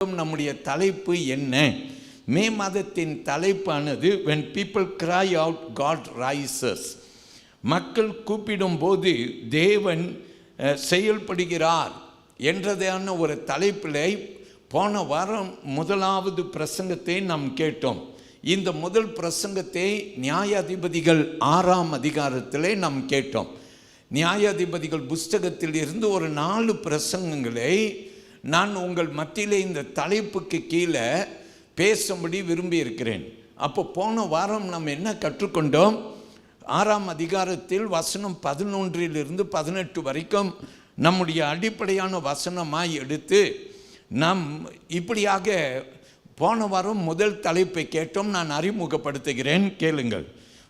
நம்முடைய தலைப்பு என்ன? மே மாதத்தின் தலைப்பானது when people cry out God rises. மக்கள் கூப்பிடும் போது தேவன் செயல்படுகிறார் என்றதான ஒரு தலைப்பில் போன வாரம் முதலாவது பிரசங்கத்தை நாம் கேட்டோம். இந்த முதல் பிரசங்கத்தை நியாயாதிபதிகள் 6ஆம் அதிகாரத்திலே நாம் கேட்டோம். நியாயாதிபதிகள் புஸ்தகத்தில் இருந்து ஒரு 4 பிரசங்கங்களை நான் உங்கள் மத்தியிலே இந்த தலைப்புக்கு கீழே பேசும்படி விரும்பி இருக்கிறேன். அப்போ போன வாரம் நம்ம என்ன கற்றுக்கொண்டோம்? 6ஆம் அதிகாரத்தில் வசனம் 11 - 18 வரைக்கும் நம்முடைய அடிப்படையான வசனமாய் எடுத்து நாம் இப்படியாக போன வாரம் முதல் தலைப்பை கேட்டோம். நான் அறிமுகப்படுத்துகிறேன், கேளுங்கள்.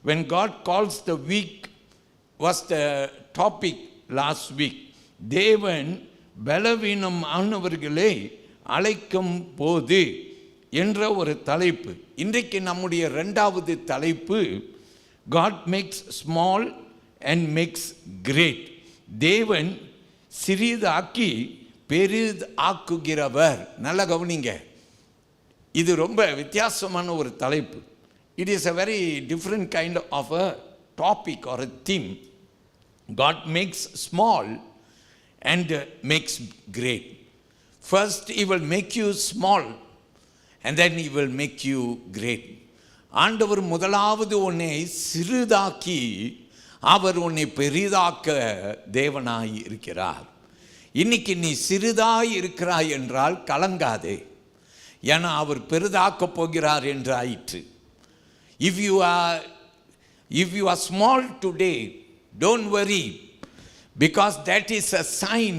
When God calls the weak was the topic last week. தேவன் பலவீனம் ஆனவர்களை அழைக்கும் போது என்ற ஒரு தலைப்பு. இன்றைக்கு நம்முடைய 2வது தலைப்பு God makes small and makes great. தேவன் சிறிதாக்கி பெரிதாக்குகிறவர். நல்லா கவனிங்க, இது ரொம்ப வித்தியாசமான ஒரு தலைப்பு. It is a very different kind of a topic or a theme. God makes small and makes great. First he will make you small and then he will make you great. ஆண்டவர் முதலாவது உன்னை சிறிதாக்கி அவர் உன்னை பெரிதாக்க தேவனாய் இருக்கிறார். இன்னைக்கு நீ சிறிதாய் இருக்கிறாய் என்றால் கலங்காதே, ஏன்னா அவர் பெரிதாக்க போகிறார் என்று ஆயிற்று. If you are small today, don't worry, because that is a sign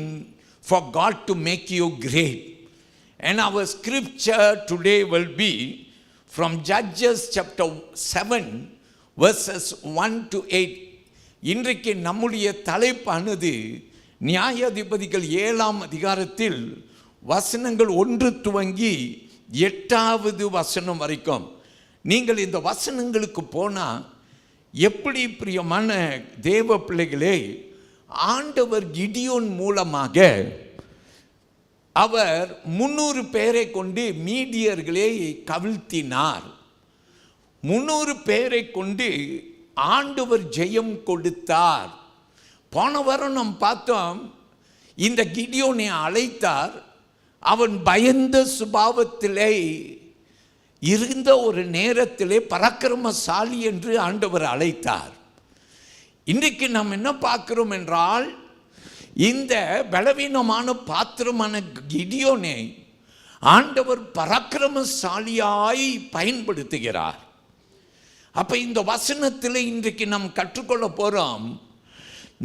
for God to make you great. And our scripture today will be from Judges chapter 7 verses 1 to 8. இன்றைக்கு நம்முடைய தலைப்பானது நியாயாதிபதிகள் 7ஆம் அதிகாரத்தில் வசனங்கள் 1 துவங்கி 8வது வசனம் வரைக்கும். நீங்கள் இந்த வசனங்களுக்கு போனால் எப்படி பிரியமான தேவ பிள்ளைகளே, ஆண்டவர் கிடியோன் மூலமாக அவர் 300 பேரை கொண்டு மீதியர்களை கவிழ்த்தினார். 300 பேரை கொண்டு ஆண்டவர் ஜெயம் கொடுத்தார். போன வாரம் நாம் பார்த்தோம், இந்த கிடியோனை அழைத்தார். அவன் பயந்த சுபாவத்திலே இருந்த ஒரு நேரத்திலே பராக்கிரமசாலி என்று ஆண்டவர் அழைத்தார். இன்றைக்கு நாம் என்ன பார்க்கிறோம் என்றால், இந்த பலவீனமான பாத்திரமான கிடியோனை ஆண்டவர் பராக்கிரமசாலியாய் பயன்படுத்துகிறார். அப்ப இந்த வசனத்தில் இன்றைக்கு நாம் கற்றுக்கொள்ள போறோம்.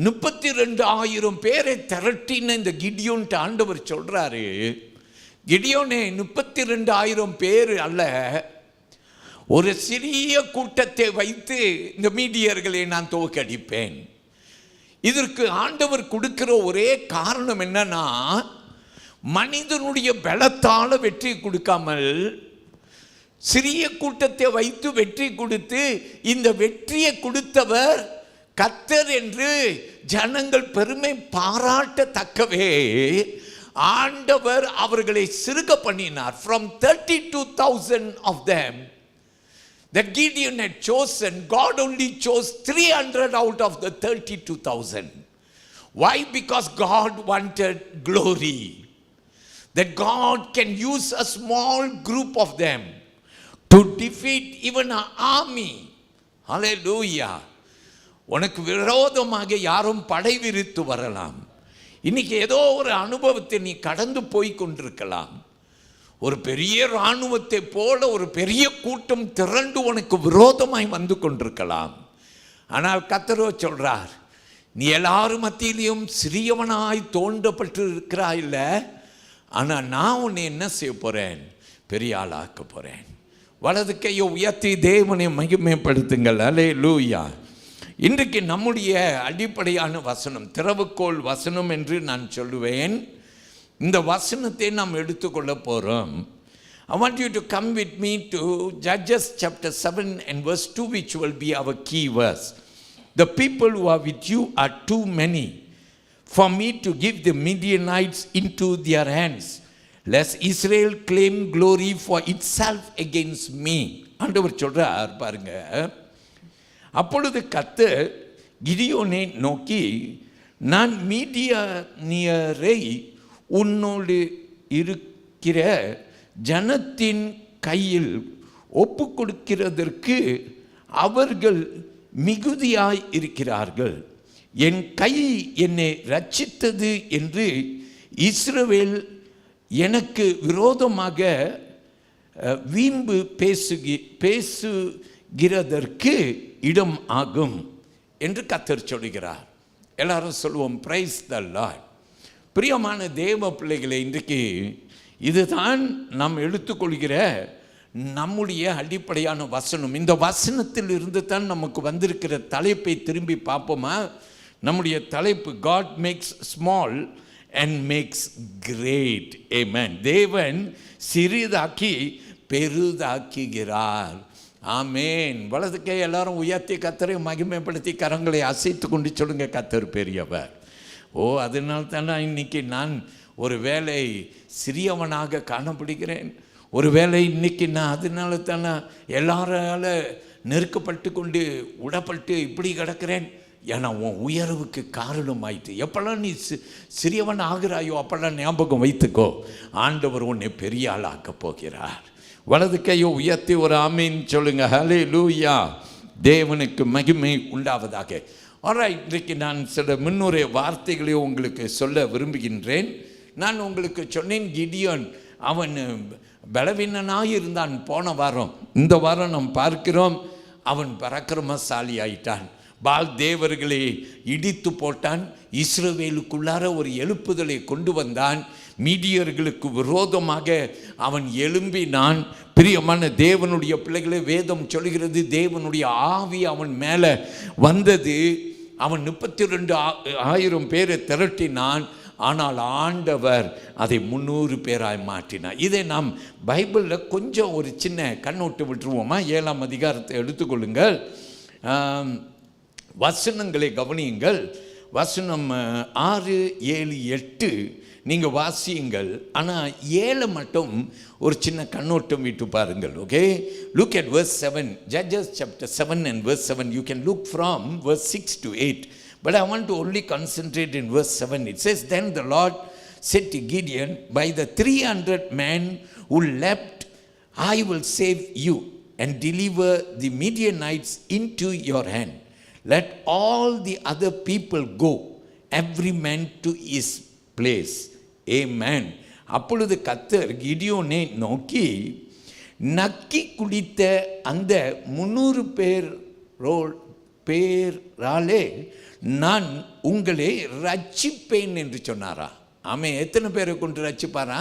32,000 பேரை திரட்டின இந்த கிடியோன்ட்டு ஆண்டவர் சொல்றாரு, கிடியோனே 32,000 பேர் அல்ல, ஒரு சிறிய கூட்டத்தை வைத்து இந்த மீதியர்களை நான் துவக்கடிப்பேன். இதற்கு ஆண்டவர் கொடுக்கிற ஒரே காரணம் என்னன்னா, மனிதனுடைய பலத்தால வெற்றி கொடுக்காமல் சிறிய கூட்டத்தை வைத்து வெற்றி கொடுத்து, இந்த வெற்றியை கொடுத்தவர் கர்த்தர் என்று ஜனங்கள் பெருமை பாராட்டத்தக்கவே ஆண்டவர் அவர்களை சிறுக பண்ணினார். From 32,000 of them that Gideon had chosen, God only chose 300 out of the 32,000. Why? Because God wanted glory. That God can use a small group of them to defeat even an army. Hallelujah. உனக்கு விரோதமாக யாரும் படை விரித்து வரலாம். இன்னைக்கு ஏதோ ஒரு அனுபவத்தை நீ கடந்து போய் கொண்டிருக்கலாம். ஒரு பெரிய இராணுவத்தை போல ஒரு பெரிய கூட்டம் திரண்டு உனக்கு விரோதமாய் வந்து கொண்டிருக்கலாம். ஆனால் கர்த்தரோ சொல்றார், நீ எல்லாரும் மத்தியிலையும் சிறியவனாய் தோண்டப்பட்டு இருக்கிறாய் இல்ல, ஆனால் நான் உன்னை என்ன செய்ய போறேன்? பெரிய ஆளாக்க போறேன். வலது கையை உயர்த்தி தேவனை மகிமைப்படுத்துங்கள். அல்லேலூயா. இன்றைக்கு நம்முடைய அடிப்படையான வசனம், திறவுகோல் வசனம் என்று நான் சொல்லுவேன். இந்த வசனத்தை நாம் எடுத்துக்கொள்ள போகிறோம். I want you to come with me to Judges chapter 7 and verse 2, which will be our key verse. The people who are with you are too many for me to give the Midianites into their hands. lest Israel claim glory for itself against me. ஆண்டவர் சொல்றார் பாருங்க. அப்பொழுது கர்த்தர் கிதியோனை நோக்கி, நான் மீதியானியரை உன்னோடு இருக்கிற ஜனத்தின் கையில் ஒப்பு கொடுக்கிறதற்கு அவர்கள் மிகுதியாய் இருக்கிறார்கள். என் கை என்னை ரட்சித்தது என்று இஸ்ரவேல் எனக்கு விரோதமாக வீம்பு பேசுகிறதற்கு இடம் ஆகும் என்று கர்த்தர் சொல்கிறார். எல்லாரும் சொல்லுவோம், பிரைஸ் தி லார்ட். பிரியமான தேவ பிள்ளைகளை, இன்றைக்கு இதுதான் நாம் எடுத்துக்கொள்கிற நம்முடைய அடிப்படையான வசனம். இந்த வசனத்தில் இருந்து தான் நமக்கு வந்திருக்கிற தலைப்பை திரும்பி பார்ப்போமா? நம்முடைய தலைப்பு, God makes small and makes great. Amen. தேவன் சிறிதாக்கி பெரிதாக்குகிறார். ஆமேன். வலதுக்கை எல்லாரும் உயர்த்தி கர்த்தரை மகிமைப்படுத்தி கரங்களை அசைத்து கொண்டு சொல்லுங்க, கர்த்தர் பெரியவர். அதனால தானே இன்னைக்கு நான் ஒரு வேளை சிறியவனாக காணப்படுகிறேன். ஒரு வேளை இன்னைக்கு நான் அதனால தானே எல்லாரால நெருக்கப்பட்டு கொண்டு உடப்பட்டு இப்படி கிடக்கிறேன். ஏன்னா உன் உயர்வுக்கு காரணம் ஆயிட்டு. எப்பெல்லாம் நீ சிறியவன் ஆகிறாயோ அப்பெல்லாம் ஞாபகம் வைத்துக்கோ, ஆண்டவர் உன்னை பெரிய ஆள் ஆக்க போகிறார். வலது கையோ உயர்த்தி ஒரு ஆமீன் சொல்லுங்க. ஹல்லேலூயா. தேவனுக்கு மகிமை உண்டாவதாக. ஆல்ரைட், இன்றைக்கு நான் சில முன்னுரை வார்த்தைகளை உங்களுக்கு சொல்ல விரும்புகின்றேன். நான் உங்களுக்கு சொன்னேன், கிடியோன் அவன் பலவீனனாக இருந்தான் போன வாரம். இந்த வாரம் நாம் பார்க்கிறோம், அவன் பராக்கிரமசாலி ஆயிட்டான். பால் தேவர்களை இடித்து போட்டான். இஸ்ரவேலுக்குள்ளார ஒரு எழுப்புதலை கொண்டு வந்தான். மீதியர்களுக்கு விரோதமாக அவன் எழும்பினான். பிரியமான தேவனுடைய பிள்ளைகளை, வேதம் சொல்கிறது, தேவனுடைய ஆவி அவன் மேலே வந்தது. அவன் 32,000 பேரை திரட்டினான். ஆனால் ஆண்டவர் அதை 300 பேராய் மாற்றினார். இதை நாம் பைபிளில் கொஞ்சம் ஒரு சின்ன கண்ணோட்டு விட்டுருவோமா? 7ஆம் அதிகாரத்தை எடுத்துக்கொள்ளுங்கள், வசனங்களை கவனியுங்கள். வசனம் 6, 7, 8 நீங்கள் வாசியுங்கள். ஆனால் 7 மட்டும் ஒரு சின்ன கண்ணோட்டம் விட்டு பாருங்கள். Okay, look at verse 7, Judges chapter 7 and verse 7. You can look from verse 6 to 8, but I want to only concentrate in verse 7. It says, then the Lord said to Gideon, by the 300 men who leapt, I will save you and deliver the Midianites into your hand. Let all the other people go, every man to his place. Amen. அப்பொழுது கர்த்தர் கிடியோனை நோக்கி, நக்கி குடித்த அந்த 300 பேராலே நான் உங்களை ரட்சிப்பேன் என்று சொன்னாரா? அவன் எத்தனை பேரை கொண்டு ரட்சிப்பாரா?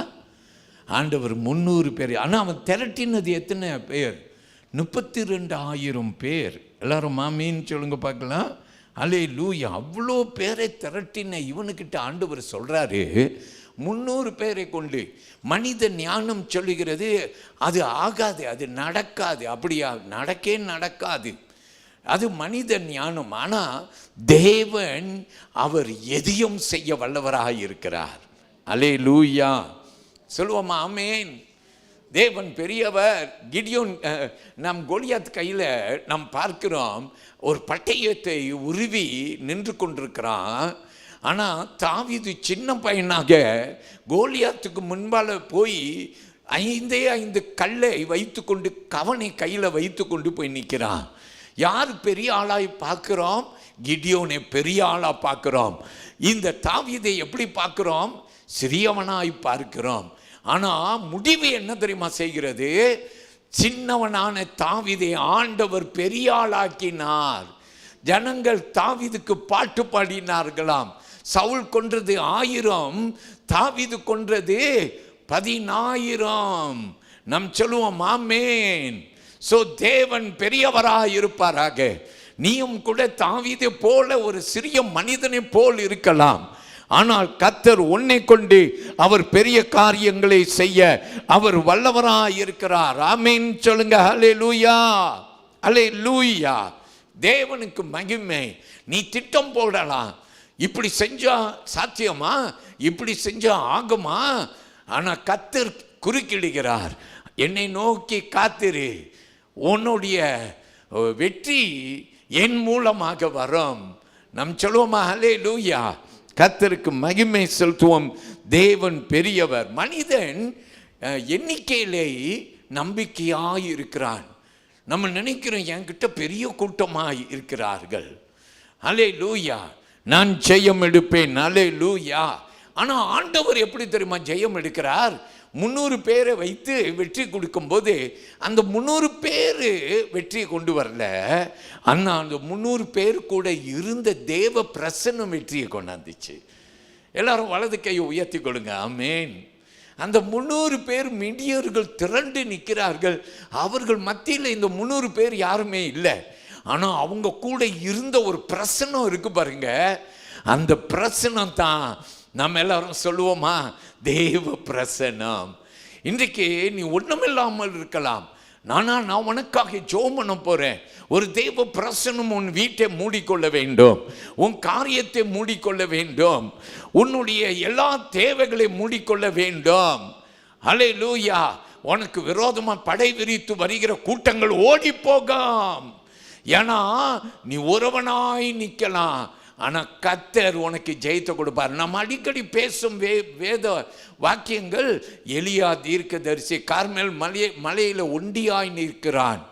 ஆண்டவர் 300 பேர். ஆனால் அவன் திரட்டினது எத்தனை பேர்? 32,000 பேர். எல்லாரும் மாமின்னு சொல்லுங்க பார்க்கலாம். அல்லேலூயா. அவ்வளோ பேரை திரட்டின இவனுக்கிட்ட ஆண்டவர் சொல்கிறாரு, 300 பேரை கொண்டு. மனித ஞானம் சொல்லுகிறது அது ஆகாது, அது நடக்காது. அப்படியா? நடக்காது. அது மனித ஞானம். ஆனால் தேவன் அவர் எதையும் செய்ய வல்லவராக இருக்கிறார். அல்லேலூயா. சொல்லுவோமா? ஆமென். தேவன் பெரியவர். கிடியோன், நம் கோலியாத் கையில் நாம் பார்க்கிறோம், ஒரு பட்டயத்தை உருவி நின்று கொண்டிருக்கிறான். ஆனால் தாவீது சின்ன பையனாக கோலியாத்துக்கு முன்பால் போய் 5 கல்லை வைத்து கொண்டு, கவனை கையில் வைத்து கொண்டு போய் நிற்கிறான். யார் பெரிய ஆளாய் பார்க்கிறோம்? கிடியோனை பெரிய ஆளாக பார்க்கிறோம். இந்த தாவீதை எப்படி பார்க்கிறோம்? சிறியவனாய் பார்க்கிறோம். ஆனால் முடிவு என்ன தெரியுமா செய்கிறது? சின்னவனான தாவீதை ஆண்டவர் பெரிய ஆளாக்கினார். ஜனங்கள் தாவீதுக்கு பாட்டு பாடினார்களாம். சவுல் கொன்றது 1000, தாவீது கொன்றது 10,000. நம் சொல்லுவோம் ஆமென். ஸோ தேவன் பெரியவராக இருப்பாராக. நீயும் கூட தாவீதை போல ஒரு சிறிய மனிதனை போல் இருக்கலாம். ஆனால் கர்த்தர் உன்னை கொண்டு அவர் பெரிய காரியங்களை செய்ய அவர் வல்லவராக இருக்கிறார். ஆமென் சொல்லுங்க. ஹல்லேலூயா, ஹல்லேலூயா. தேவனுக்கு மகிமை. நீ திட்டம் போடலாம், இப்படி செஞ்சா சாத்தியமா, இப்படி செஞ்சா ஆகுமா, ஆனால் கர்த்தர் குறுக்கிடுகிறார், என்னை நோக்கி காத்திரு, உன்னுடைய வெற்றி என் மூலமாக வரும். நம் சொல்லுவோமா? ஹல்லேலூயா. கர்த்தருக்கு மகிமை செலுத்துவோம். தேவன் பெரியவர். மனிதன் எண்ணிக்கையிலே நம்பிக்கையாய் இருக்கிறான். நம்ம நினைக்கிறோம் என்கிட்ட பெரிய கூட்டமாய் இருக்கிறார்கள், ஹல்லேலூயா, நான் ஜெயம் எடுப்பேன், ஹல்லேலூயா. ஆனால் ஆண்டவர் எப்படி தெரியுமா ஜெயம் எடுக்கிறார்? 300 பேரை வைத்து வெற்றி கொடுக்கும்போது அந்த 300 பேர் வெற்றியை கொண்டு வரல, ஆனால் அந்த 300 பேர் கூட இருந்த தேவ பிரசன்னம் வெற்றியை கொண்டாந்துச்சு. எல்லாரும் வலது கையை உயர்த்தி கொடுங்க. ஆமேன். அந்த 300 பேர் மிடியர்கள் திரண்டு நிற்கிறார்கள். அவர்கள் மத்தியில் இந்த 300 பேர் யாருமே இல்லை, ஆனால் அவங்க கூட இருந்த ஒரு பிரசன்னம் இருக்கு பாருங்க. அந்த பிரசன்னம் தான் நம்ம எல்லாரும் சொல்லுவோமா? தேவ பிரசன்னம். இன்றைக்கு நீ ஒன்றுமில்லாமல் இருக்கலாம், நான் உனக்காக ஜெபம் பண்ண போகிறேன். ஒரு தேவ பிரசன்னம் உன் வீட்டை மூடிக்கொள்ள வேண்டும், உன் காரியத்தை மூடிக்கொள்ள வேண்டும், உன்னுடைய எல்லா தேவைகளை மூடிக்கொள்ள வேண்டும். ஹல்லேலூயா. உனக்கு விரோதமாக படை விரித்து வருகிற கூட்டங்கள் ஓடி போகும். ஏன்னா நீ ஒருவனாய் நிற்கலாம், ஆனால் கர்த்தர் உனக்கு ஜெயத்தை கொடுப்பார். நம்ம அடிக்கடி பேசும் வேத வாக்கியங்கள், எலியா தீர்க்கதரிசி கார்மேல் மலையில் ஒண்டியாய் நிற்கிறான்.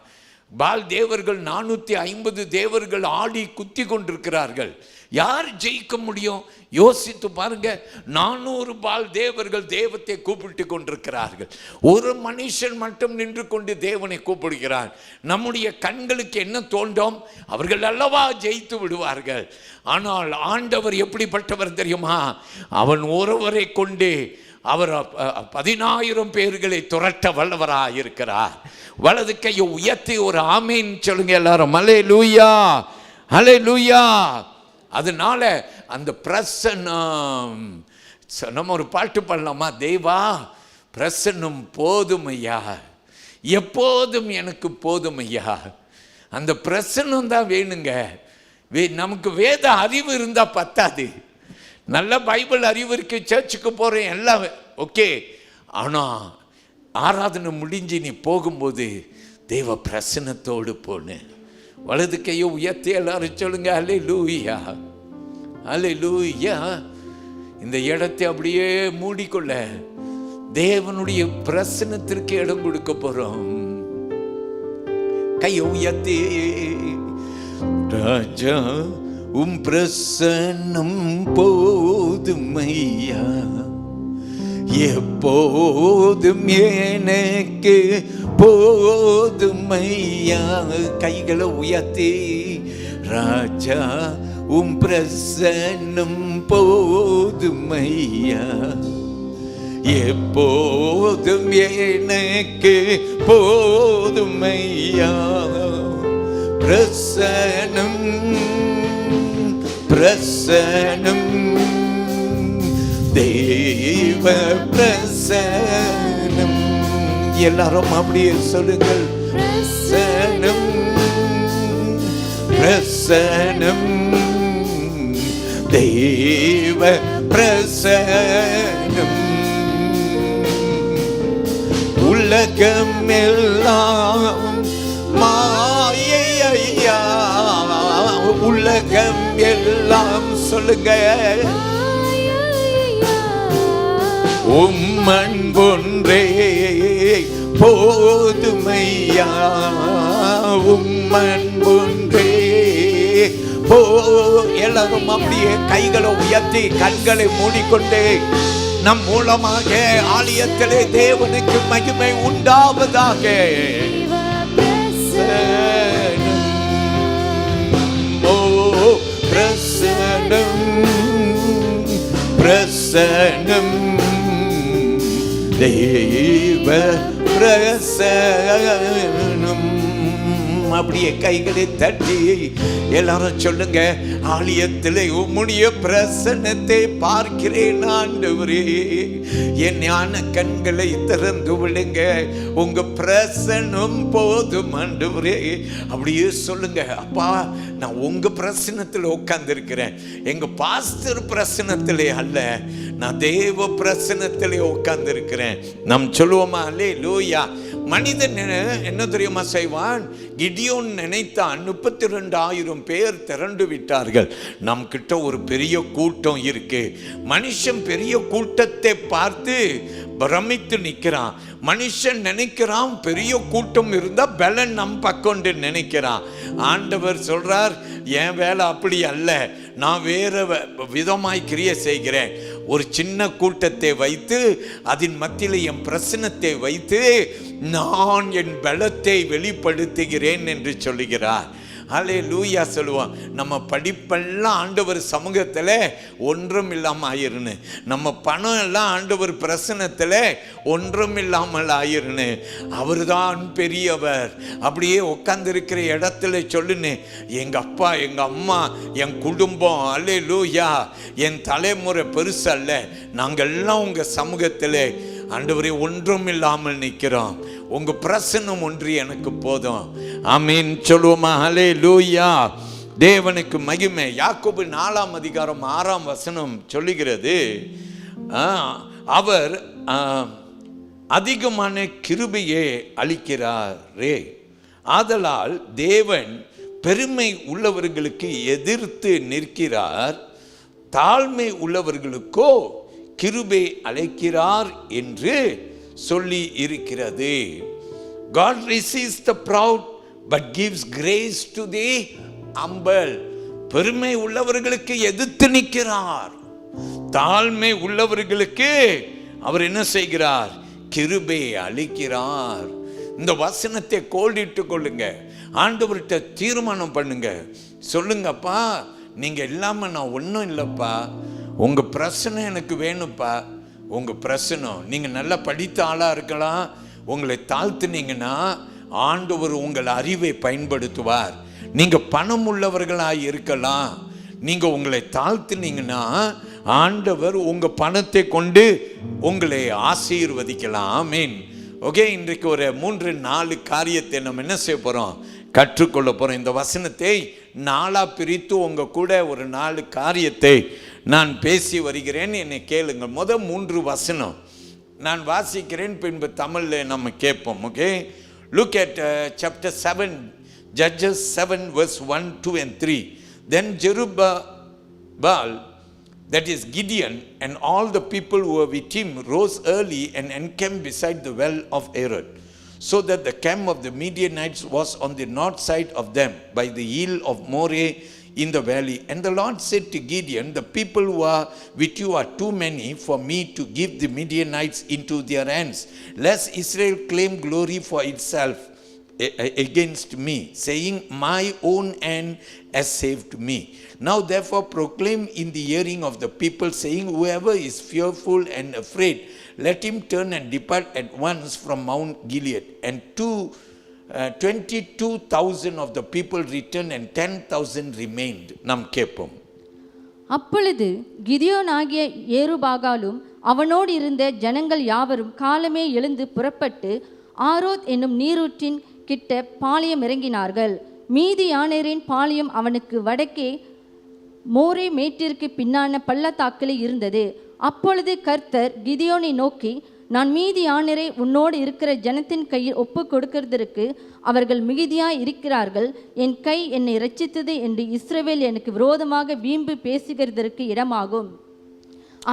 பால் தேவர்கள் 450 தேவர்கள் ஆடி குத்தி கொண்டிருக்கிறார்கள். யார் ஜெயிக்க முடியும்? யோசித்து பாருங்க. 400 பால் தேவர்கள் தேவத்தை கூப்பிட்டு கொண்டிருக்கிறார்கள். ஒரு மனுஷன் மட்டும் நின்று கொண்டு தேவனை கூப்பிடுகிறான். நம்முடைய கண்களுக்கு என்ன தோன்றும்? அவர்கள் அல்லவா ஜெயித்து விடுவார்கள். ஆனால் ஆண்டவர் எப்படிப்பட்டவர் தெரியுமா? அவன் ஒருவரை கொண்டு அவர் 10,000 பேர்களை துரட்ட வல்லவராக இருக்கிறார். வலது கையை உயர்த்தி ஒரு ஆமேன் சொல்லுங்க எல்லாரும். ஹல்லேலூயா, ஹல்லேலூயா. அதனால அந்த பிரசன்னம், நம்ம ஒரு பாட்டு பாடலாமா? தேவா பிரசன்னம் போதும் ஐயா, எப்போதும் எனக்கு போதும் ஐயா. அந்த பிரசன்னம் தான் வேணுங்க. நமக்கு வேத அறிவு இருந்தால் பத்தாது. நல்ல பைபிள் அறிவு இருக்கு, சர்ச்சுக்கு போகிறேன், எல்லாம் ஓகே. ஆனால் ஆராதனை முடிஞ்சு நீ போகும்போது தேவ பிரசன்னத்தோடு போன. வலது கையை உயர்த்தி எல்லாரும் சொல்லுங்க ஹல்லேலூயா, ஹல்லேலூயா. இந்த இடத்தை அப்படியே மூடிக்கொள்ள தேவனுடைய பிரசன்னத்திற்கு இடம் கொடுக்க போறோம். கையை உயர்த்தி, ராஜா உம் பிரசன்னம் போதுமையா, எப்போதும் எனக்கு போதுமையா. கைகளை உயர்த்தி, ராஜா உம் பிரசன்னம் போதுமையா, எப்போதும் எனக்கு போதுமையா. பிரசன்னம் பிரசன்னம் தேவ பிரசன்னம். எல்லாரும் அப்படியே சொல்லுங்கள். பிரசன்னம் பிரசன்னம் தேவ பிரசன்னம். உலகம் எல்லாம் மாயை ஐயா, உலகம் எல்லாம் சொல்லுங்க. உம் அன்பொன்றே போதுமையா, உம் அன்பொன்றே எல்லாரும் அப்படியே கைகளை உயர்த்தி கண்களை மூடிக்கொண்டு நம் மூலமாக ஆலயத்திலே தேவனுக்கு மகிமை உண்டாவதாக. பிரசன்னம் பிரசன்னம் தேவ பிரசன்னம். அப்படியே கைகளை தட்டி எல்லாரும் சொல்லுங்க. ஆலயத்திலே உம்முடைய பிரசன்னத்தை பார்க்கிறேன் ஆண்டவரே, என் ஞான கண்களை திறந்து விடுங்க. உங்க பிரசன்னம் போதும் ஆண்டவரே. அப்படியே சொல்லுங்க. அப்பா, நான் உங்க பிரசன்னத்தில் உட்கார்ந்து இருக்கிறேன், எங்க பாஸ்டர் பிரசன்னத்திலே அல்ல, நான் தேவ பிரசன்னத்திலே உட்கார்ந்து இருக்கிறேன். நாம் சொல்லுவோமா அல்லேலூயா. மனிதன் என்ன தெரியுமா செய்வான்? கிடியோன் நினைத்தான் 32,000 பேர் திரண்டு விட்டார்கள், நம் கிட்ட ஒரு பெரிய கூட்டம் இருக்கு. மனுஷன் பெரிய கூட்டத்தை பார்த்து பிரமித்து நிற்கிறான். மனுஷன் நினைக்கிறான் பெரிய கூட்டம் இருந்தா பலன் நம் பக்கம் நினைக்கிறான். ஆண்டவர் சொல்றார், என் வேலை அப்படி அல்ல, நான் வேற விதமாய் கிரியை செய்கிறேன். ஒரு சின்ன கூட்டத்தை வைத்து அதன் மத்தியில் என் பிரசன்னத்தை வைத்து நான் என் பலத்தை வெளிப்படுத்துகிறேன் என்று சொல்லுகிறார். அல்லேலூயா சொல்லுவோம். நம்ம படிப்பெல்லாம் ஆண்டவர் சமூகத்தில் ஒன்றும் இல்லாமல் ஆயிருன்னு, நம்ம பணம் எல்லாம் ஆண்டவர் பிரசன்னத்தில் ஒன்றும் இல்லாமல் ஆயிருன்னு. அவர் தான் பெரியவர். அப்படியே உட்கார்ந்துருக்கிற இடத்துல சொல்லுன்னு, எங்கள் அப்பா, எங்கள் அம்மா, என் குடும்பம், அல்லேலூயா, என் தலைமுறை பெருசு அல்ல, நாங்கள் எல்லாம் உங்கள் சமூகத்தில் ஆண்டவரே ஒன்றும் இல்லாமல் நிற்கிறோம், உங்கள் பிரசன்னம் ஒன்று எனக்கு போதும். ஆமீன் சொல்லுவோமா? அல்லேலூயா. தேவனுக்கு மகிமை. யாக்கோபு 4ஆம் அதிகாரம் 6ஆம் வசனம் சொல்லுகிறது, அவர் அதிகமான கிருபையை அளிக்கிறாரே, ஆதலால் தேவன் பெருமை உள்ளவர்களுக்கு எதிர்த்து நிற்கிறார், தாழ்மை உள்ளவர்களுக்கோ கிருபை அளிக்கிறார் என்று சொல்லி இருக்கிறது. God receives the proud but gives grace to the humble. பெருமை உள்ளவர்களுக்கு எதிர்த்து நிற்கிறார், தாழ்மை உள்ளவர்களுக்கு அவர் என்ன செய்கிறார்? கிருபை அளிக்கிறார். இந்த வசனத்தை கோடிட்டு கொள்ளுங்க, ஆண்டவர்கிட்ட தீர்மானம் பண்ணுங்க, சொல்லுங்கப்பா, நீங்க இல்லாம நான் ஒன்றும் இல்லைப்பா, உங்க பிரச்சனை எனக்கு வேணும்ப்பா. உங்க பிரச்சனை, நீங்க நல்லா படித்த ஆளா இருக்கலாம், உங்களை தாழ்த்துனீங்கன்னா ஆண்டவர் உங்கள் அறிவை பயன்படுத்துவார். நீங்க பணம் உள்ளவர்களாக இருக்கலாம், நீங்க உங்களை தாழ்த்துனீங்கன்னா ஆண்டவர் உங்க பணத்தை கொண்டு உங்களை ஆசீர்வதிக்கலாம். ஆமீன். ஓகே, இன்றைக்கு ஒரு 3-4 காரியத்தை நம்ம என்ன செய்ய போறோம்? கற்றுக்கொள்ள போறோம். இந்த வசனத்தை 4ஆ பிரித்து உங்க கூட ஒரு 4 காரியத்தை நான் பேசி வருகிறேன், என்னை கேளுங்க. முதல் 3 வசனம் நான் வாசிக்கிறேன், பின்பு தமிழில் நம்ம கேட்போம். Okay, look at chapter 7, Judges 7 verse 1, 2 and 3. Then Jerubbaal, that is Gideon, and all the people who were with him rose early and encamped beside the well of Harod, so that the camp of the Midianites was on the north side of them by the hill of Moreh in the valley. And the Lord said to Gideon, the people who are with you are too many for me to give the Midianites into their hands, lest Israel claim glory for itself against me, saying, my own hand has saved me. Now therefore proclaim in the hearing of the people, saying, whoever is fearful and afraid, let him turn and depart at once from Mount Gilead. And 22,000 of the people returned and 10,000 remained. நாம் கேட்போம். அப்பொழுது கிதியோனாகிய ஏருபாகாலும் அவனோடு இருந்த ஜனங்கள் யாவரும் காலமே எழுந்து புறப்பட்டு ஆரோத் என்னும் நீரூற்றின் கிட்ட பாளையம் இறங்கினார்கள். மீதியானரின் பாளையம் அவனுக்கு வடக்கே மோரே மேட்டிற்கு பின்னான பள்ளத்தாக்கில் இருந்தது. அப்பொழுது கர்த்தர் கிதியோனை நோக்கி, நான் மீதியானரை உன்னோடு இருக்கிற ஜனத்தின் கையில் ஒப்பு கொடுக்கிறதற்கு அவர்கள் மிகுதியாய் இருக்கிறார்கள், என் கை என்னை இரட்சித்தது என்று இஸ்ரவேல் எனக்கு விரோதமாக வீம்பு பேசுகிறதற்கு இடமாகும்.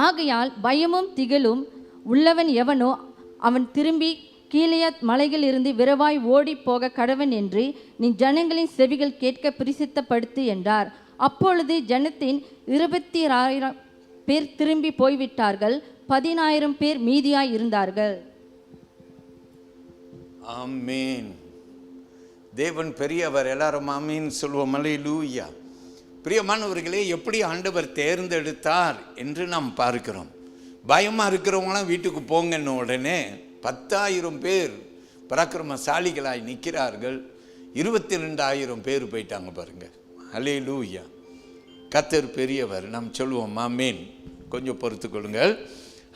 ஆகையால் பயமும் திகழும் உள்ளவன் எவனோ அவன் திரும்பி கீலேயாத் மலையில் இருந்து விரைவாய் ஓடி போக கடவன் என்று நீ ஜனங்களின் செவிகள் கேட்க பிரசித்தப்படுத்து என்றார். அப்பொழுது ஜனத்தின் 26,000 பேர் திரும்பி போய்விட்டார்கள், 10,000 பேர் மீதியாய் இருந்தார்கள். ஆமீன். தேவன் பெரியவர். எல்லாரும் ஆமீன் சொல்வோம். அல்லேலூயா. பிரியமானவர்களே, எப்படி ஆண்டவர் தேர்ந்தெடுத்தார் என்று நாம் பார்க்கிறோம். பயமா இருக்கிறவங்களாம் வீட்டுக்கு போங்கன்னு உடனே 10,000 பேர் பராக்கிரமசாலிகளாய் நிற்கிறார்கள். 22,000 பேர் போயிட்டாங்க பாருங்க. அல்லேலூயா. கர்த்தர் பெரியவர். நாம் சொல்லுவோம் ஆமீன். கொஞ்சம் பொறுத்துக்கொள்ளுங்கள்.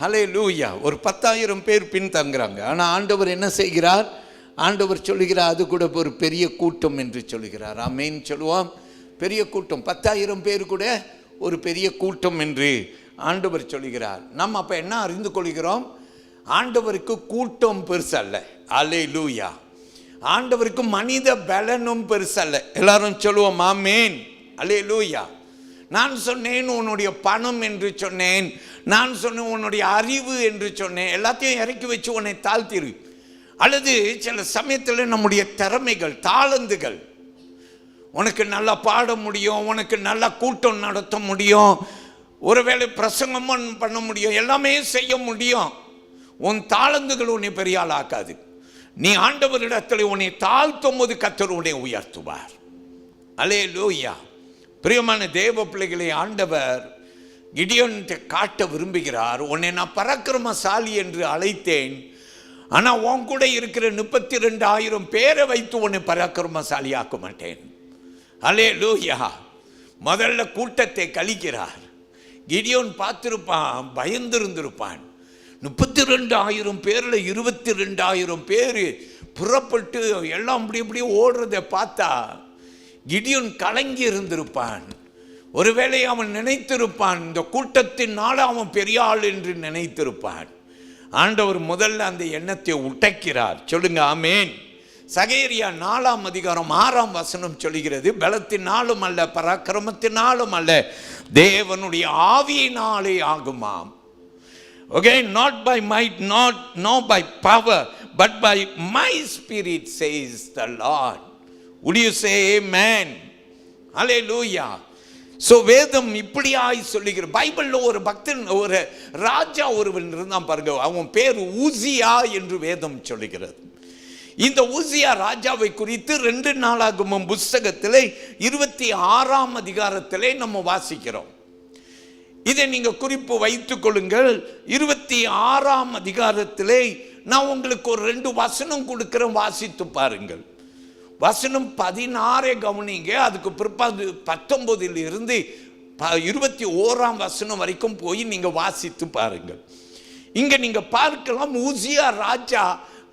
அல்லேலூயா. ஒரு 10,000 பேர் பின் தங்குறாங்க. ஆனால் ஆண்டவர் என்ன செய்கிறார்? ஆண்டவர் சொல்லுகிறார், அது கூட ஒரு பெரிய கூட்டம் என்று சொல்லுகிறார். ஆமீன் சொல்லுவோம். பெரிய கூட்டம், 10,000 பேர் கூட ஒரு பெரிய கூட்டம் என்று ஆண்டவர் சொல்லுகிறார். நம்ம அப்ப என்ன அறிந்து கொள்கிறோம்? ஆண்டவருக்கு கூட்டம் பெருசல்ல. அல்லேலூயா. ஆண்டவருக்கு மனித பலனும் பெருசல்ல. எல்லாரும் சொல்லுவோம் ஆமென். அல்லேலூயா. நான் சொன்னேன் உன்னுடைய பணம் என்று சொன்னேன், நான் சொன்னேன் உன்னுடைய அறிவு என்று சொன்னேன், எல்லாத்தையும் இறக்கி வச்சு உன்னை தாழ்த்திரு. அல்லது சில சமயத்தில் நம்முடைய திறமைகள், தாளந்துகள், உனக்கு நல்லா பாட முடியும், உனக்கு நல்லா கூட்டம் நடத்த முடியும், ஒருவேளை பிரசங்கமும் பண்ண முடியும், எல்லாமே செய்ய முடியும். உன் தாளந்துகள் உன்னை பெரிய ஆள் ஆக்காது. நீ ஆண்டவரிடத்தில் உன்னை தாழ்த்தும் போது கர்த்தர் உன்னை உயர்த்துவார். அல்லேலூயா. பிரியமான தேவ பிள்ளைகளை, ஆண்டவர் கிடியோன்கிட்ட காட்ட விரும்புகிறார். உன்னை நான் பராக்கிரமசாலி என்று அழைத்தேன், ஆனால் உன் கூட இருக்கிற 32,000 பேரை வைத்து உன்னை பராக்கிரமசாலி ஆக்க மாட்டேன். அல்லேலூயா. முதல்ல கூட்டத்தை கழிக்கிறார். கிடியோன் பார்த்திருப்பான், பயந்திருந்திருப்பான். 32,000 பேரில் 22,000 பேர் புறப்பட்டு எல்லாம் இப்படி ஓடுறதை பார்த்தா கிடியோன் கலங்கி இருந்திருப்பான். ஒருவேளை அவன் நினைத்திருப்பான், இந்த கூட்டத்தினால அவன் பெரிய ஆள் என்று நினைத்திருப்பான். ஆண்டவர் முதல்ல அந்த எண்ணத்தை உடைக்கிறார். சொல்லுங்க ஆமென். சகேரியா 4ஆம் அதிகாரம் 6ஆம் வசனம் சொல்கிறது, பலத்தினாலும் அல்ல, பராக்கிரமத்தினாலும் அல்ல, தேவனுடைய ஆவியினாலே ஆகுமாம். Okay, not by might, not by power, but by my spirit, says the Lord. Would you say amen? Hallelujah. So வேதம் இப்படியாய் சொல்லுகிற, பைபிள்ல ஒரு பக்தன், ஒரு ராஜா ஒருவன் இருந்தான் பாருங்க, அவன் பேர் ஊசியா என்று வேதம் சொல்லுகிறது. இந்த ஊசியா ராஜாவை குறித்து 2 நாளாகமம் புத்தகத்திலே 26ஆம் அதிகாரத்திலே நம்ம வாசிக்கிறோம். இதை நீங்க குறிப்பு வைத்துக் கொள்ளுங்கள். 26ஆம் அதிகாரத்திலே நான் உங்களுக்கு ஒரு 2 வசனம் கொடுக்கிறேன், வாசித்து பாருங்கள். வசனம் 16 கவனிங்க. அதுக்கு பிற்பாடு 19 இருந்து 21ஆம் வசனம் வரைக்கும் போய் நீங்க வாசித்து பாருங்கள். இங்க நீங்க பார்க்கலாம், ஊசியா ராஜா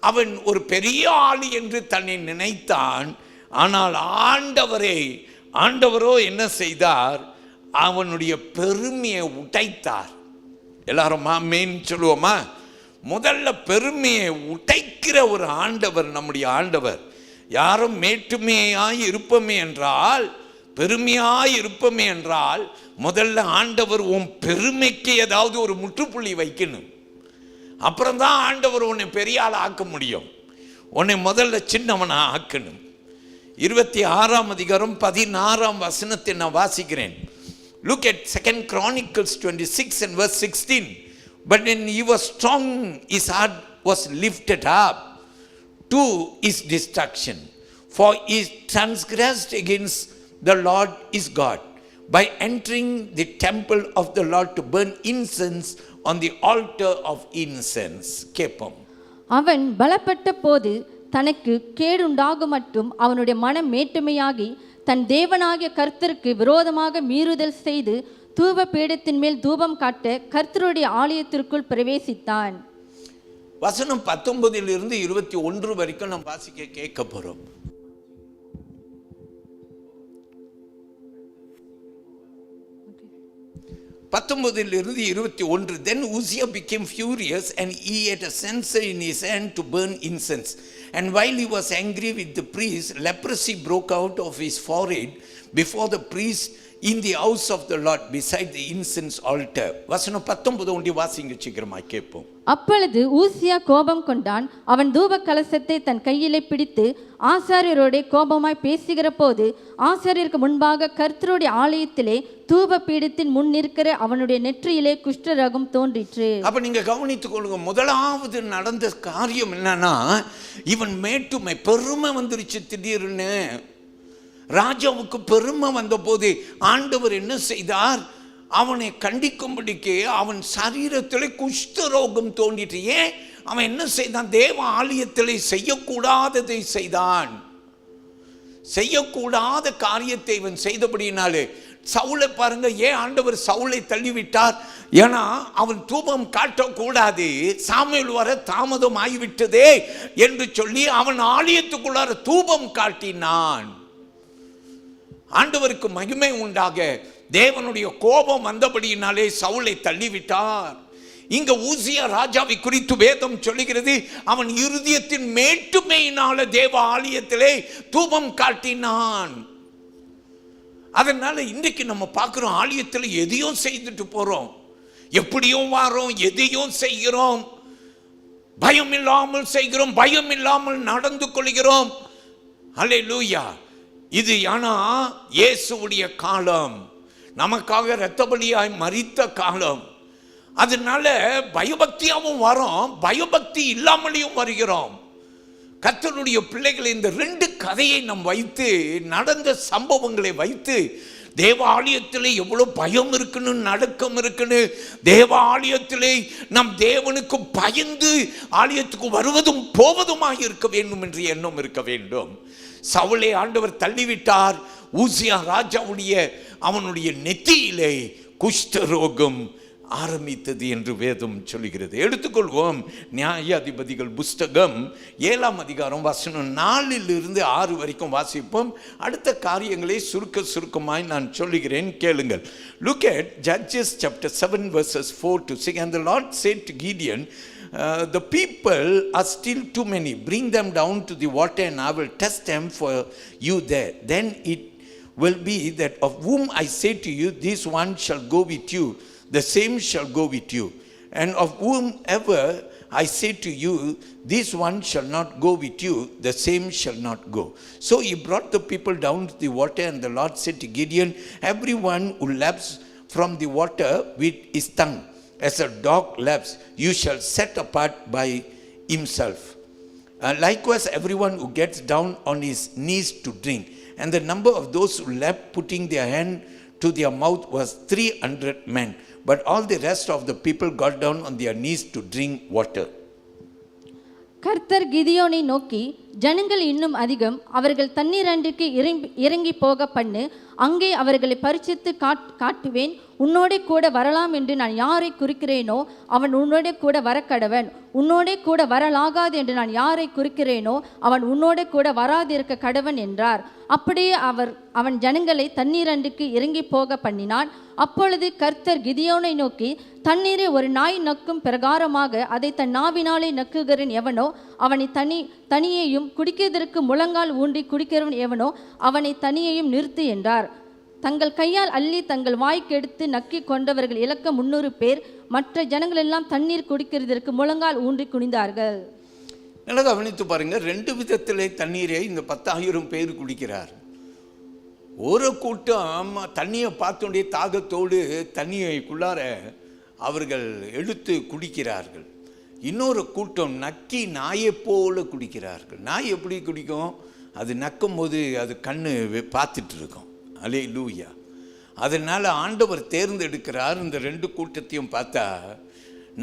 அவன் ஒரு பெரிய ஆளு என்று தன்னை நினைத்தான். ஆனால் ஆண்டவரோ என்ன செய்தார்? அவனுடைய பெருமையை உடைத்தார். எல்லாரும் ஆமென் சொல்லுவோமா? முதல்ல பெருமையை உடைக்கிற ஒரு ஆண்டவர் நம்முடைய ஆண்டவர். யாரும் மேட்டுமையாய் இருப்பமே என்றால், பெருமையாய் இருப்பமே என்றால், முதல்ல ஆண்டவர் உன் பெருமைக்கு ஏதாவது ஒரு முற்றுப்புள்ளி வைக்கணும். அப்புறம்தான் ஆண்டவர் உன்னை பெரிய ஆள் ஆக்க முடியும். உன்னை முதல்ல சின்னவனா ஆக்கணும். 26ஆம் அதிகாரம் 16ஆம் வசனத்தை நான் வாசிக்கிறேன். Look at 2 Chronicles 26 and verse 16. But when he was strong, his heart was lifted up to his destruction, for he transgressed against the Lord his God by entering the temple of the Lord to burn incense on the altar of incense. கேப்போம். அவன் பலப்பட்ட போது தனக்கு கேடுண்டாக மட்டும் அவனுடைய மனம் மேட்டுமையாகி தன் தேவனாகிய கர்த்தருக்கு விரோதமாக மீறுதல் செய்து தூப பீடத்தின் மேல் தூபம் காட்ட கர்த்தருடைய ஆலயத்திற்குள் பிரவேசித்தான். வசனம் 19 இருந்து 21 வரைக்கும் நாம் வாசிக்க கேட்க போறோம். இருந்து 21. Then Uzziah became furious, and he had a censer in his hand to burn incense. And while he was angry with the priest, leprosy broke out of his forehead before the priest in the house of the Lord beside the incense altar. வசனம் 19 ஒண்டி வாசிங்க சீக்கிரமா கேட்போம். அப்பொழுது ஊசியா கோபம் கொண்டான். அவன் தூப கலசத்தை தன் கையிலே பிடித்து ஆசாரியரோட கோபமாய் பேசுகிற போது ஆசாரியருக்கு முன்பாக கர்த்தருடைய ஆலயத்திலே தூப பீடத்தின் முன் நிற்கிற அவனுடைய நெற்றியிலே குஷ்டரோகம் தோன்றிற்று. அப்ப நீங்க கவனித்துக் கொள்ளுங்க, முதலாவது நடந்த காரியம் என்னன்னா, இவன் மேட்டுமை, பெருமை வந்துருச்சு. திடீர்னு ராஜாவுக்கு பெருமை வந்த போது ஆண்டவர் என்ன செய்தார்? அவனை கண்டிக்கும்படிக்கு அவன் சரீரத்தில் குஷ்டரோகம் தோன்றிட்டு. ஏன்? அவன் என்ன செய்தான்? தேவ ஆலயத்தில் செய்யக்கூடாததை செய்தான். செய்யக்கூடாத காரியத்தை இவன் செய்தபடினாலே சவுலை பாருங்க, ஏன் ஆண்டவர் சவுலை தள்ளிவிட்டார்? ஏன்னா அவன் தூபம் காட்டக்கூடாது, சாமுவேல் வர தாமதம் ஆகிவிட்டதே என்று சொல்லி அவன் ஆலயத்துக்குள்ளார தூபம் காட்டினான். ஆண்டவருக்கு மகிமை உண்டாக. தேவனுடைய கோபம் வந்தபடியினாலே சவுலை தள்ளிவிட்டார். இங்க ஊசியா ராஜாவை குறித்து வேதம் சொல்லுகிறது, அவன் இருதயத்தின் மேட்டுமையினால தேவ ஆலயத்திலே தூபம் காட்டினான். அதனால இன்றைக்கு நம்ம பார்க்கிறோம், ஆலயத்தில் எதையும் செய்துட்டு போறோம், எப்படியும் வாரோம், எதையும் செய்கிறோம், பயம் இல்லாமல் செய்கிறோம், பயம் இல்லாமல் நடந்து கொள்கிறோம். அல்லேலூயா. இது ஆனா இயேசுவுடைய காலம், நமக்காக இரத்த பலியாய் மரித்த காலம். அதனால பயபக்தியாகவும் வரோம், பயபக்தி இல்லாமலையும் வருகிறோம். கர்த்தருடைய பிள்ளைகளை இந்த ரெண்டு கதையை நாம் வைத்து, நடந்த சம்பவங்களை வைத்து, தேவ ஆலயத்திலே எவ்வளவு பயம் இருக்குன்னு, நடுக்கம் இருக்குன்னு, தேவ ஆலயத்திலே நம் தேவனுக்கு பயந்து ஆலயத்துக்கு வருவதும் போவதுமாக இருக்க வேண்டும் என்று எண்ணம் இருக்க வேண்டும். சவுலை ஆண்டவர் தள்ளிவிட்டார். ஊசியா ராஜாவுடைய அவனுடைய நெத்தியிலே குஷ்டரோகம் ஆரம்பித்தது என்று வேதம் சொல்லுகிறது. எடுத்துக்கொள்வோம் நியாயாதிபதிகள் புஸ்தகம் 7ஆம் அதிகாரம் வசனம் 4 வரைக்கும் வாசிப்போம். அடுத்த காரியங்களை சுருக்கமாய் நான் சொல்லுகிறேன், கேளுங்கள். Look at Judges chapter 7 verses 4 to 6. And the Lord said to Gideon, the people are still too many. Bring them down to the water and I will test them for you there. Then it will be that of whom I say to you, this one shall go with you, the same shall go with you. And of whomever I say to you, this one shall not go with you, the same shall not go. So he brought the people down to the water, and the Lord said to Gideon, everyone who laps from the water with his tongue, as a dog laps, you shall set apart by himself. Likewise, everyone who gets down on his knees to drink. And the number of those who lapped, putting their hand to their mouth, was 300 men. But all the rest of the people got down on their knees to drink water. கர்த்தர் கிதியோனை நோக்கி, ஜனங்கள் இன்னும் அதிகம், அவர்கள் தண்ணீர் அன்றைக்கு இறங்கி போக பண்ணு, அங்கே அவர்களை பரிசித்து காட்டுவேன். உன்னோடே கூட வரலாம் என்று நான் யாரை குறிக்கிறேனோ அவன் உன்னோடே கூட வரக்கடவன். உன்னோடே கூட வரலாகாது என்று நான் யாரை குறிக்கிறேனோ அவன் உன்னோடே கூட வராதிருக்க கடவன் என்றார். அப்படியே அவன் ஜனங்களை தண்ணீர் அன்றைக்கு இறங்கி போக பண்ணினான். அப்பொழுது கர்த்தர் கிதியோனை நோக்கி, தண்ணீரை ஒரு நாய் நக்கும் பிரகாரமாக அதை தன் நாவினாலே நக்குகிறவன் எவனோ அவனை தனியையும், குடிக்கிறதற்கு முழங்கால் ஊன்றி குடிக்கிறவன் எவனோ அவனை தனியையும் நிறுத்து என்றார். தங்கள் கையால் அள்ளி தங்கள் வாய்க்கு எடுத்து நக்கி கொண்டவர்கள் இலக்க 300 பேர். மற்ற ஜனங்கள் எல்லாம் தண்ணீர் குடிக்கிறதற்கு முழங்கால் ஊன்றி குனிந்தார்கள். நல்லா கவனித்து பாருங்க, 2 விதத்திலே தண்ணீரை இந்த 10,000 பேர் குடிக்கிறார். ஒரு கூட்டம் தண்ணியை பார்த்தோடைய தாகத்தோடு தண்ணியைக்குள்ளார அவர்கள் எடுத்து குடிக்கிறார்கள். இன்னொரு கூட்டம் நக்கி நாயை போல குடிக்கிறார்கள். நாய் எப்படி குடிக்கும்? அது நக்கும் போது அது கண்ணு பார்த்துட்டு இருக்கும். அல்லேலூயா. அதனால் ஆண்டவர் தேர்ந்தெடுக்கிறார். இந்த 2 கூட்டத்தையும் பார்த்தா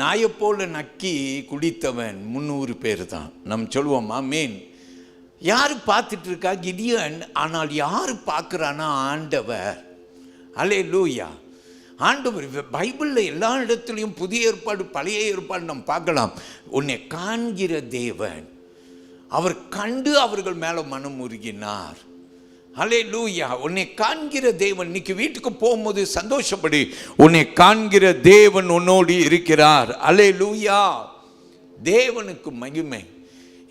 நாயை போல நக்கி குடித்தவன் 300 பேர் தான். நம்ம சொல்லுவோம் ஆமென். யார் பார்த்துட்டு இருக்கா? கிதியோன். ஆனால் யார் பார்க்குறான்னா ஆண்டவர். அல்லேலூயா. ஆண்டவர் பைபிளில் எல்லா இடத்துலையும் புதிய ஏற்பாடு பழைய ஏற்பாடு நம்ம பார்க்கலாம். உன்னை காண்கிற தேவன். அவர் கண்டு அவர்கள் மேலே மனம் உருகினார். அல்லேலூயா. உன்னை காண்கிற தேவன். இன்னைக்கு வீட்டுக்கு போகும்போது சந்தோஷப்படு, உன்னை காண்கிற தேவன் உன்னோடு இருக்கிறார். அல்லேலூயா. தேவனுக்கு மகிமை.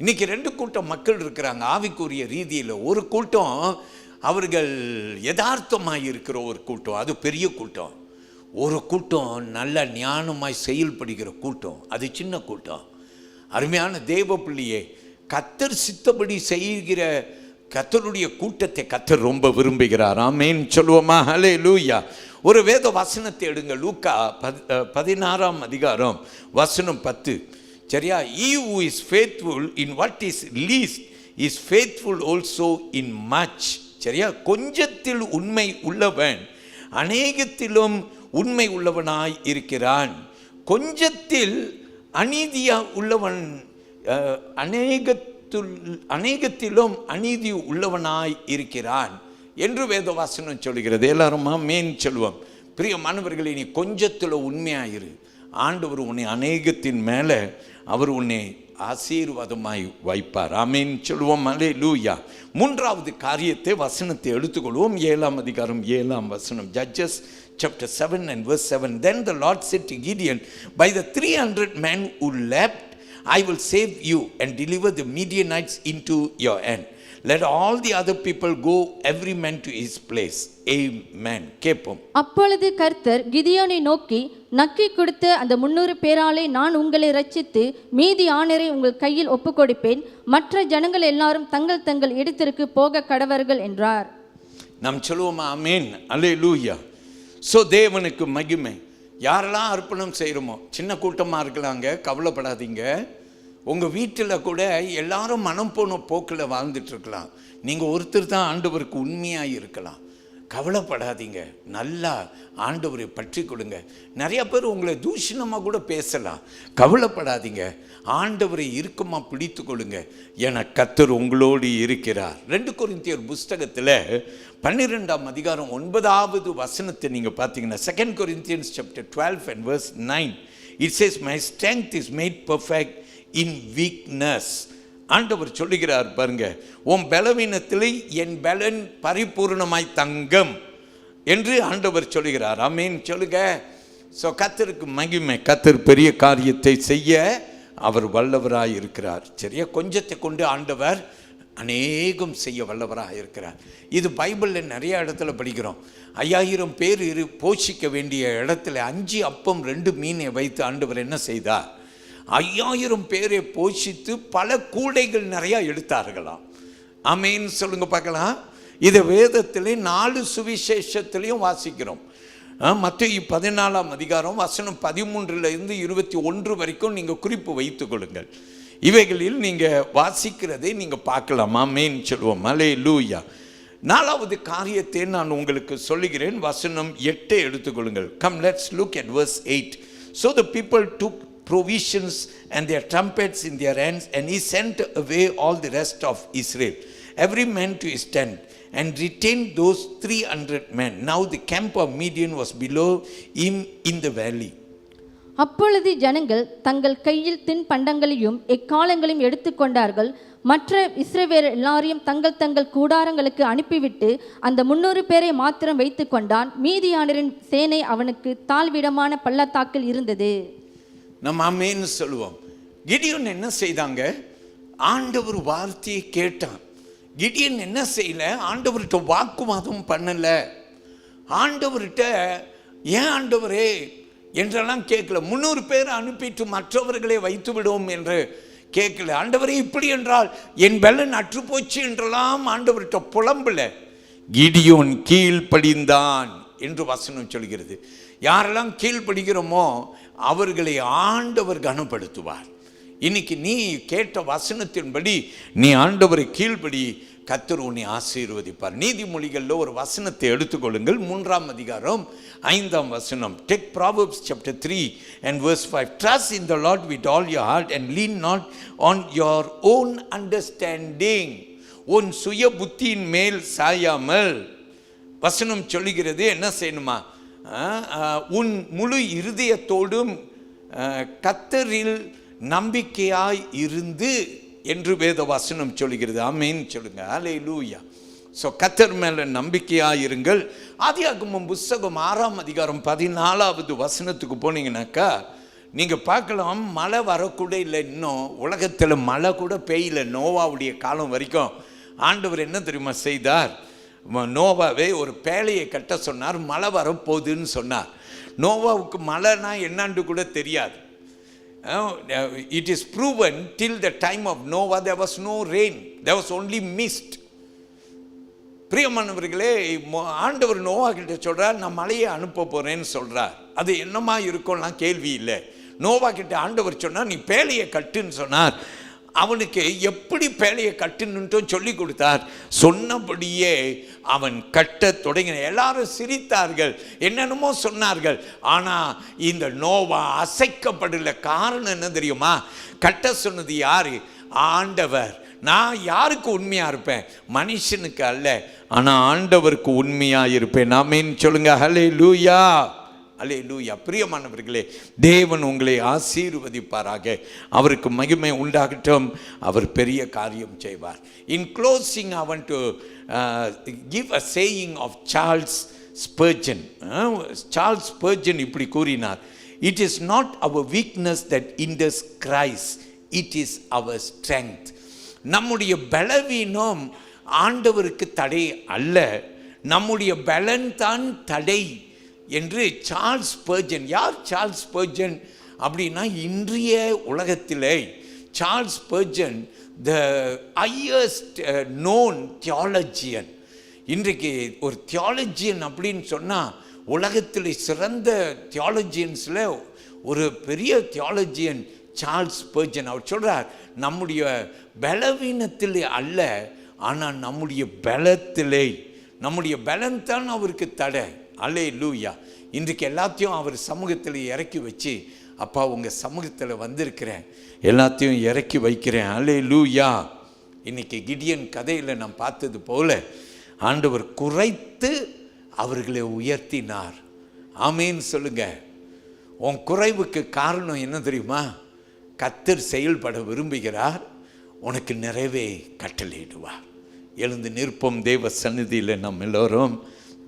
இன்னைக்கு 2 கூட்டம் மக்கள் இருக்கிறாங்க ஆவிக்குரிய ரீதியில். ஒரு கூட்டம் அவர்கள் யதார்த்தமாய் இருக்கிற ஒரு கூட்டம், அது பெரிய கூட்டம். ஒரு கூட்டம் நல்ல ஞானமாய் செயல்படுகிற கூட்டம், அது சின்ன கூட்டம். அருமையான தேவ பிள்ளையே, கர்த்தர் சித்தப்படி செய்கிற கர்த்தருடைய கூட்டத்தை கர்த்தர் ரொம்ப விரும்புகிறார். ஆமென் சொல்லுவோமா? ஹல்லேலூயா. ஒரு வேத வசனத்தை எடுங்க. லூக்கா 16ஆம் அதிகாரம் வசனம் 10. சரியா? He who is faithful in what is least is faithful also in much. சரியா? கொஞ்சத்தில் உண்மை உள்ளவன் அநேகத்திலும் உண்மை உள்ளவனாய் இருக்கிறான். கொஞ்சத்தில் அநீதியா உள்ளவன் அநேகத்திலும் அநீதி உள்ளவனாய் இருக்கிறான் என்று வேதவாசனம் சொல்கிறது. எல்லாரும் ஆமென் சொல்லுவோம். பிரியமானவர்களே, நீ கொஞ்சத்தில் உண்மையாயிரு. ஆண்டவர் உன்னை அநேகத்தின் மேலே அவர் உன்னை ஆசீர்வாதமாய் வைப்பார். ஆமீன் சொல்லுவோம். அல்லேலூயா. மூன்றாவது காரியத்தை வசனத்தை எடுத்துக்கொள்வோம். 7ஆம் அதிகாரம் 7ஆம் வசனம். Judges chapter 7 and verse 7. Then the Lord said to Gideon, by the 300 men who left, I will save you and deliver the Midianites into your hand. Let all the other people go, every man to his place. Amen. கேட்போம். அப்பொழுது கர்த்தர் கிதியோனை நோக்கி, நக்கி கொடுத்த அந்த 300 பேராலே நான் உங்களை ரட்சித்து மீதி ஆணரை உங்கள் கையில் ஒப்புக்கொடுப்பேன். மற்ற ஜனங்கள் எல்லாரும் தங்கள் தங்கள் இடத்திற்கு போக கடவர்கள் என்றார். நாம் சொல்லுவோமா? ஆமென். அல்லேலூயா. ஸோ தேவனுக்கு மகிமை. யாரெல்லாம் அர்ப்பணம் செய்கிறோமோ, சின்ன கூட்டமாக இருக்கலாங்க, கவலைப்படாதீங்க. உங்கள் வீட்டில் கூட எல்லாரும் மனம் போன போக்கில் வாழ்ந்துட்டுருக்கலாம். நீங்கள் ஒருத்தர் தான் ஆண்டவருக்கு உண்மையாக இருக்கலாம். கவலைப்படாதீங்க. நல்லா ஆண்டவரை பற்றி கொடுங்க. நிறைய பேர் உங்களை தூஷணமாக கூட பேசலாம். கவலைப்படாதீங்க. ஆண்டவரை இறுக்கமாக பிடித்து கொள்ளுங்க. என கர்த்தர் உங்களோடு இருக்கிறார். 2 கொரிந்தியர் புஸ்தகத்தில் 12ஆம் அதிகாரம் 9வது வசனத்தை நீங்கள் பார்த்தீங்கன்னா, 2 Corinthians chapter 12 and verse 9, it says, my strength is made perfect in weakness. ஆண்டவர் சொல்லுகிறார் பாருங்க, உன் பலவீனத்தில் என் பலன் பரிபூர்ணமாய் தங்கும் என்று ஆண்டவர் சொல்லுகிறார். ஆமென் சொல்லுங்க. ஸோ கர்த்தருக்கு மகிமை. கர்த்தர் பெரிய காரியத்தை செய்ய அவர் வல்லவராய் இருக்கிறார். சரியா? கொஞ்சத்தை கொண்டு ஆண்டவர் அநேகம் செய்ய வல்லவராக இருக்கிறார். இது பைபிளில் நிறைய இடத்துல படிக்கிறோம். 5000 பேர் போஷிக்க வேண்டிய இடத்துல 5 அப்பம் 2 மீனை வைத்து ஆண்டவர் என்ன செய்தார்? 5000 பேரை போஷித்து பல கூடைகள் நிறையா எடுத்தார்களாம். ஆமென் சொல்லுங்க பார்க்கலாம். இதை வேதத்திலே 4 சுவிசேஷத்திலையும் வாசிக்கிறோம். மத்தேயு 14ஆம் அதிகாரம் வசனம் 13லிருந்து 21 வரைக்கும் நீங்கள் குறிப்பு வைத்துக் கொள்ளுங்கள். இவைகளில் நீங்கள் வாசிக்கிறதை நீங்கள் பார்க்கலாம். ஆமென் சொல்லுவோம். அல்லேலூயா. 4வது காரியத்தை நான் உங்களுக்கு சொல்லுகிறேன். வசனம் 8 எடுத்துக்கொள்ளுங்கள். Come, let's look at verse 8. So the people took provisions and their trumpets in their hands, and he sent away all the rest of Israel, every man to his tent, and retained those 300 men. Now the camp of Midian was below him in the valley. அப்பொழுது ஜனங்கள் தங்கள் கையில் தின்பண்டங்களையும் எக்காலங்களையும் எடுத்துக்கொண்டார்கள். மற்ற இஸ்ரவேலர் எல்லாரையும் தங்கள் தங்கள் கூடாரங்களுக்கு அனுப்பிவிட்டு அந்த 300 பேரை மாத்திரம் வைத்து கொண்டான். மீதியானரின் சேனை அவனுக்கு தாழ்விடமான பள்ளத்தாக்கில் இருந்தது. நம்ம ஆமென் சொல்லுவோம். கிடியோன் என்ன செய்தாங்க? ஆண்டவர் வார்த்தையை கேட்டான். கிடியோன் என்ன செய்யல? ஆண்டவர்கிட்ட வாக்குவாதம் பண்ணல. ஆண்டவர்கிட்ட ஏன் ஆண்டவரே என்றெல்லாம் கேட்கல. 300 பேர் அனுப்பிட்டு மற்றவர்களை வைத்து விடுவோம் என்று கேட்கல. ஆண்டவரே இப்படி என்றால் என் பலன் அற்றுப்போச்சு என்றெல்லாம் ஆண்டவர்கிட்ட புலம்பல. கிடியோன் கீழ்ப்படிந்தான் என்று வசனம் சொல்கிறது. யாரெல்லாம் கீழ்ப்படுகிறோமோ அவர்களை ஆண்டவர் கனப்படுத்துவார். இன்னைக்கு நீ கேட்ட வசனத்தின்படி நீ ஆண்டவரை கீழ்ப்படி, கர்த்தர் உன்னை ஆசீர்வதிப்பார். நீதிமொழிகளில் ஒரு வசனத்தை எடுத்துக்கொள்ளுங்கள். 3ஆம் அதிகாரம் 5ஆம் வசனம். Take Proverbs chapter 3 and verse 5. Trust in the Lord with all your heart and lean not on your own understanding. உன் சுய புத்தியின் மேல் சாயாமல், வசனம் சொல்லுகிறது என்ன செய்யணுமா? உன் முழு இருதயத்தோடும் கர்த்தரில் நம்பிக்கையாய் இருந்து என்று வேத வசனம் சொல்லுகிறது. ஆமென் சொல்லுங்க. அல்லேலூயா. ஸோ கர்த்தர் மேலே நம்பிக்கையாக இருங்கள். ஆதியாகமம் புஸ்தகம் 6ஆம் அதிகாரம் 14வது வசனத்துக்கு போனீங்கன்னாக்கா நீங்கள் பார்க்கலாம், மழை வரக்கூட இல்லை. இன்னும் உலகத்தில் மழை கூட பெய்யல. நோவாவுடைய காலம் வரைக்கும் ஆண்டவர் என்ன தெரியுமா செய்தார்? நோவாவே ஒரு பேழையை கட்ட சொன்னார். மழை வரப்போகுதுன்னு சொன்னார். நோவாவுக்கு மழைனா என்னான்னு கூட தெரியாது. It is proven till the time of Noah there was no rain, there was only mist. பிரியமானவர்களே, ஆண்டவர் நோவா கிட்ட சொல்றார், நான் மழையை அனுப்ப போறேன்னு சொல்றார். அது என்னமா இருக்கும்லாம் கேள்வி இல்லை. நோவா கிட்ட ஆண்டவர் சொன்னார், நீ பேழையை கட்டுன்னு சொன்னார். அவனுக்கு எப்படி பேழையை கட்டுன்னுட்டும் சொல்லி கொடுத்தார். சொன்னபடியே அவன் கட்ட தொடங்கின. எல்லாரும் சிரித்தார்கள், என்னென்னமோ சொன்னார்கள். ஆனால் இந்த நோவா அசைக்கப்படல. காரணம் என்ன தெரியுமா? கட்ட சொன்னது யாரு? ஆண்டவர். நான் யாருக்கு உண்மையாக இருப்பேன்? மனுஷனுக்கு அல்ல, ஆனால் ஆண்டவருக்கு உண்மையாக இருப்பேன். ஆமென் சொல்லுங்க. ஹல்லேலூயா. அல்லேலூயா. பிரியமானவர்களே, தேவன் உங்களை ஆசீர்வதிப்பாராக. அவருக்கு மகிமை உண்டாகட்டும். அவர் பெரிய காரியம் செய்வார். In closing I want to give a saying of Charles Spurgeon. Charles Spurgeon இப்படி கூறினார், it is not our weakness that hinders Christ, it is our strength. நம்முடைய பலவீனம் ஆண்டவருக்கு தடை அல்ல, நம்முடைய பலன் தான் தடை என்று சார்ல்ஸ் ஸ்பர்ஜன். யார் சார்ல்ஸ் ஸ்பர்ஜன் அப்படின்னா, இன்றைய உலகத்திலே Charles Spurgeon the highest known theologian. இன்றைக்கு ஒரு தியாலஜியன் அப்படின்னு சொன்னால் உலகத்தில் சிறந்த தியாலஜியன்ஸில் ஒரு பெரிய தியாலஜியன் சார்ல்ஸ் ஸ்பர்ஜன். அவர் சொல்கிறார், நம்முடைய பலவீனத்திலே அல்ல, ஆனால் நம்முடைய பலத்திலே, நம்முடைய பலன் தான் அவருக்கு தடை. அல்லேலூயா. இன்றைக்கு எல்லாத்தையும் அவர் சமூகத்தில் இறக்கி வச்சு, அப்பா உங்கள் சமூகத்தில் வந்திருக்கிறேன், எல்லாத்தையும் இறக்கி வைக்கிறேன். அல்லேலூயா. இன்றைக்கி கிடியன் கதையில் நான் பார்த்தது போல ஆண்டவர் குறைத்து அவர்களை உயர்த்தினார். ஆமேன்னு சொல்லுங்க. உன் குறைவுக்கு காரணம் என்ன தெரியுமா? கர்த்தர் செயல்பட விரும்புகிறார், உனக்கு நிறைவே கட்டளையிடுவார். எழுந்து நிற்போம் தேவ சந்நிதியில். நம்ம எல்லோரும்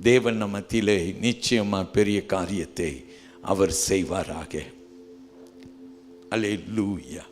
தேவன் நம்ம மத்தியிலே நிச்சயமாக பெரிய காரியத்தை அவர் செய்வாராக. அல்லேலூயா.